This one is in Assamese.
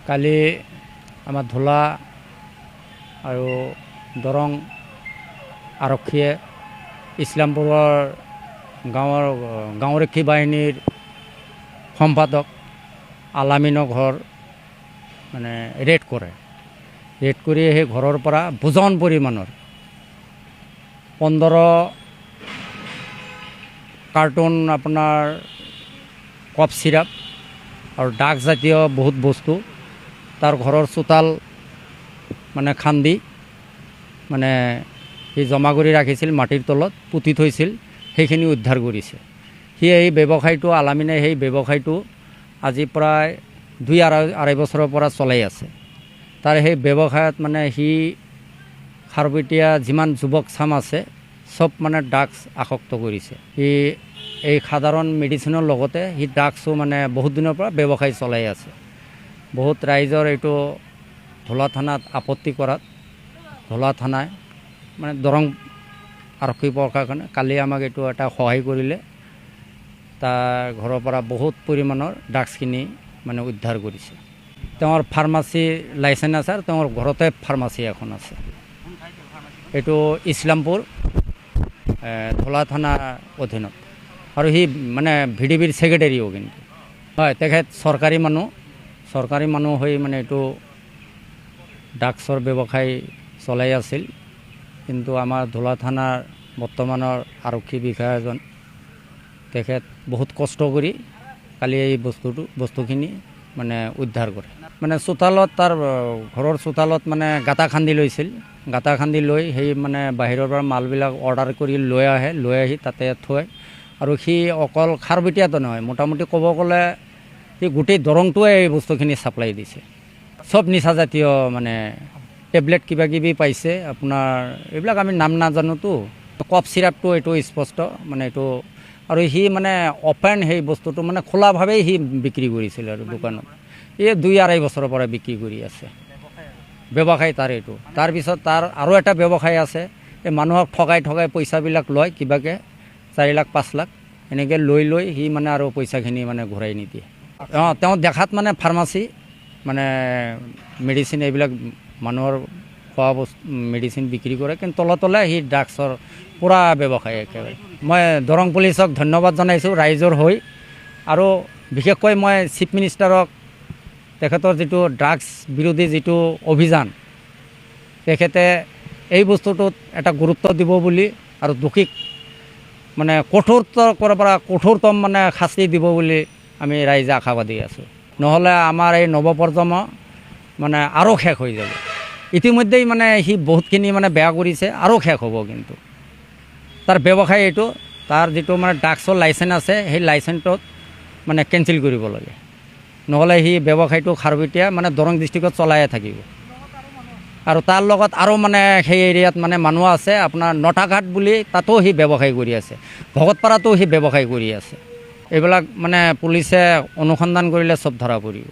কালি আমাৰ ধোলা আৰু দৰং আৰক্ষীয়ে ইছলামপুৰৰ গাঁওৰক্ষী বাহিনীৰ সম্পাদক আলামিনৰ ঘৰ মানে ৰেড কৰে। ৰেড কৰি সেই ঘৰৰ পৰা ভোজন পৰিমাণৰ 15 কাৰ্টুন আপোনাৰ কফ চিৰাপ আৰু ডাক জাতীয় বহুত বস্তু তাৰ ঘৰৰ চোতাল মানে খান্দি মানে সি জমা কৰি ৰাখিছিল, মাটিৰ তলত পুতি থৈছিল, সেইখিনি উদ্ধাৰ কৰিছে। সি এই ব্যৱসায়টো আলামিনে সেই ব্যৱসায়টো আজি প্ৰায় 2-2.5 বছৰৰ পৰা চলাই আছে। তাৰ সেই ব্যৱসায়ত মানে সি খাৰপেটীয়া যিমান যুৱক চাম আছে চব মানে ড্ৰাগছ আসক্ত কৰিছে। সি এই সাধাৰণ মেডিচিনৰ লগতে সি ড্ৰাগছো মানে বহুত দিনৰ পৰা ব্যৱসায় চলাই আছে। বহুত ৰাইজৰ এইটো ধোলা থানাত আপত্তি কৰাত ধোলা থানাই মানে দৰং আৰক্ষী প্ৰশাসনে কালি আমাক এইটো এটা সহায় কৰিলে। তাৰ ঘৰৰ পৰা বহুত পৰিমাণৰ ড্ৰাগছখিনি মানে উদ্ধাৰ কৰিছে। তেওঁৰ ফাৰ্মাচী লাইচেঞ্চ আছে আৰু তেওঁৰ ঘৰতে ফাৰ্মাচী এখন আছে। এইটো ইছলামপুৰ ধোলা থানাৰ অধীনত আৰু সি মানে VDBৰ ছেক্ৰেটাৰীও কিন্তু হয়। তেখেত চৰকাৰী মানুহ হৈ মানে এইটো ড্ৰাগছৰ ব্যৱসায় চলাই আছিল। কিন্তু আমাৰ ধোলা থানাৰ বৰ্তমানৰ আৰক্ষী বিষয়া এজন তেখেত বহুত কষ্ট কৰি কালি এই বস্তুখিনি মানে উদ্ধাৰ কৰে। মানে চোতালত তাৰ ঘৰৰ চোতালত মানে গাঁতা খান্দি লৈছিল। গাঁতা খান্দি লৈ সেই মানে বাহিৰৰ পৰা মালবিলাক অৰ্ডাৰ কৰি লৈ আহি তাতে থয়। আৰু সি অকল খাৰপেটীয়াটো নহয়, মোটামুটি ক'ব গ'লে সি গোটেই দৰংটোৱে এই বস্তুখিনি ছাপ্লাই দিছে। চব নিচাজাতীয় মানে টেবলেট কিবাকিবি পাইছে আপোনাৰ, এইবিলাক আমি নাম নাজানোতো। কফ চিৰাপটো এইটো স্পষ্ট মানে এইটো, আৰু সি মানে অপেন সেই বস্তুটো মানে খোলাভাৱেই সি বিক্ৰী কৰিছিল আৰু দোকানত। এই 2-2.5 বছৰৰ পৰা বিক্ৰী কৰি আছে। ব্যৱসায় তাৰ এইটো। তাৰপিছত তাৰ আৰু এটা ব্যৱসায় আছে, এই মানুহক ঠগাই পইচাবিলাক লয় কিবাকে 4 লাখ 5 লাখ এনেকৈ লৈ সি মানে আৰু পইচাখিনি মানে ঘূৰাই নিদিয়ে। তেওঁ দেখাত মানে ফাৰ্মাচী মানে মেডিচিন এইবিলাক মানুহৰ খোৱা বস্তু মেডিচিন বিক্ৰী কৰে, কিন্তু তলে সি ড্ৰাগছৰ পূৰা ব্যৱসায় একেবাৰে। মই দৰং পুলিচক ধন্যবাদ জনাইছোঁ ৰাইজৰ হৈ, আৰু বিশেষকৈ মই চিফ মিনিষ্টাৰক তেখেতৰ যিটো ড্ৰাগছ বিৰোধী যিটো অভিযান, তেখেতে এই বস্তুটোত এটা গুৰুত্ব দিব বুলি আৰু দোষীক মানে কঠোৰতম মানে শাস্তি দিব বুলি আমি ৰাইজে আশাবাদী আছোঁ। নহ'লে আমাৰ এই নৱপ্ৰজন্ম মানে আৰু শেষ হৈ যাব। ইতিমধ্যেই মানে সি বহুতখিনি মানে বেয়া কৰিছে, আৰু শেষ হ'ব। কিন্তু তাৰ ব্যৱসায় এইটো, তাৰ যিটো মানে ড্ৰাগছৰ লাইচেঞ্চ আছে সেই লাইচেঞ্চটোত মানে কেঞ্চেল কৰিব লাগে, নহ'লে সি ব্যৱসায়টো খাৰপেটীয়া মানে দৰং ডিষ্ট্ৰিক্টত চলাইয়ে থাকিব। আৰু তাৰ লগত আৰু মানে সেই এৰিয়াত মানে মানুহ আছে আপোনাৰ নটাঘাট বুলি, তাতো সি ব্যৱসায় কৰি আছে, ভকতপাৰাতো সি ব্যৱসায় কৰি আছে। এইবিলাক মানে পুলিচে অনুসন্ধান কৰিলে চব ধৰা পৰিব।